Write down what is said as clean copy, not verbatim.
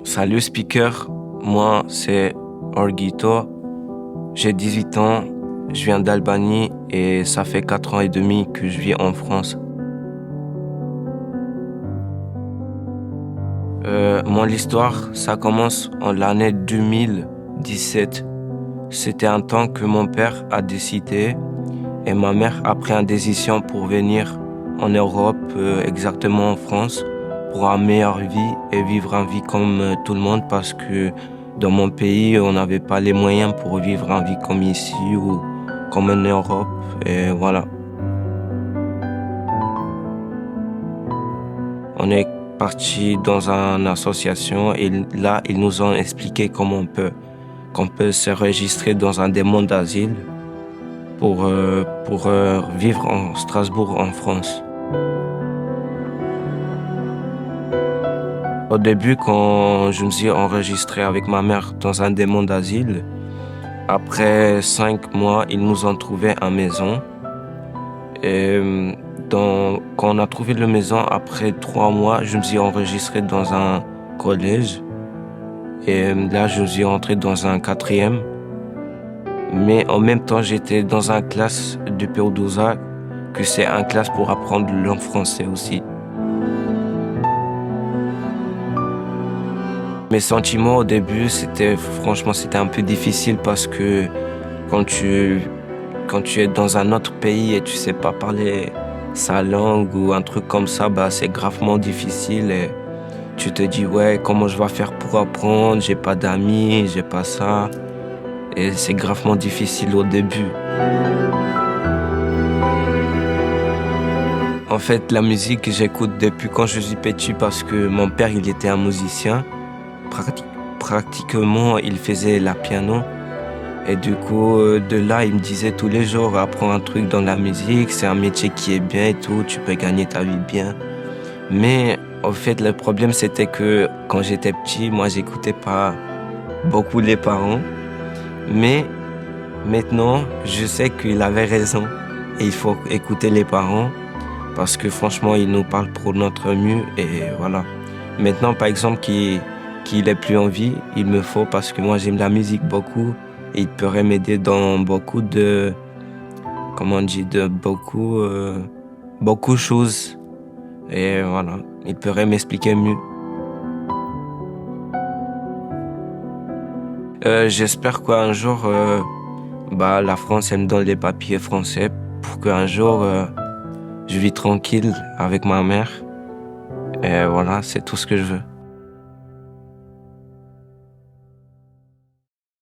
Salut speaker, moi c'est Orgito, j'ai 18 ans, je viens d'Albanie et ça fait 4 ans et demi que je vis en France. L'histoire, ça commence en l'année 2017. C'était un temps que mon père a décidé et ma mère a pris une décision pour venir en Europe, exactement en France, pour une meilleure vie et vivre une vie comme tout le monde parce que dans mon pays, on n'avait pas les moyens pour vivre une vie comme ici ou comme en Europe. Et voilà. On est parti dans une association et là, ils nous ont expliqué qu'on peut se enregistrer dans un demande d'asile pour vivre en Strasbourg, en France. Au début, quand je me suis enregistré avec ma mère dans un demande d'asile, après 5 mois, ils nous ont trouvé une maison. Et quand on a trouvé la maison, après 3 mois, je me suis enregistré dans un collège. Et là, je suis entré dans un quatrième. Mais en même temps, j'étais dans une classe de Péodouza, que c'est une classe pour apprendre le langue français aussi. Mes sentiments au début, franchement, c'était un peu difficile parce que quand quand tu es dans un autre pays et tu sais pas parler sa langue ou un truc comme ça, bah, c'est gravement difficile et tu te dis, ouais, comment je vais faire pour apprendre? J'ai pas d'amis, j'ai pas ça. Et c'est gravement difficile au début. En fait, la musique, j'écoute depuis quand je suis petit parce que mon père, il était un musicien. Pratiquement, il faisait la piano. Et du coup, de là, il me disait tous les jours, apprends un truc dans la musique, c'est un métier qui est bien et tout, tu peux gagner ta vie bien. Mais, en fait, le problème, c'était que quand j'étais petit, moi, j'écoutais pas beaucoup les parents. Mais, maintenant, je sais qu'il avait raison. Et il faut écouter les parents parce que franchement, ils nous parlent pour notre mieux et voilà. Maintenant, par exemple, qu'il est plus en vie, il me faut parce que moi, j'aime la musique beaucoup. Et il pourrait m'aider dans beaucoup de, comment on dit, de beaucoup de choses. Et voilà, il pourrait m'expliquer mieux. J'espère qu'un jour, bah, la France, elle me donne les papiers français pour qu'un jour, je vis tranquille avec ma mère. Et voilà, c'est tout ce que je veux.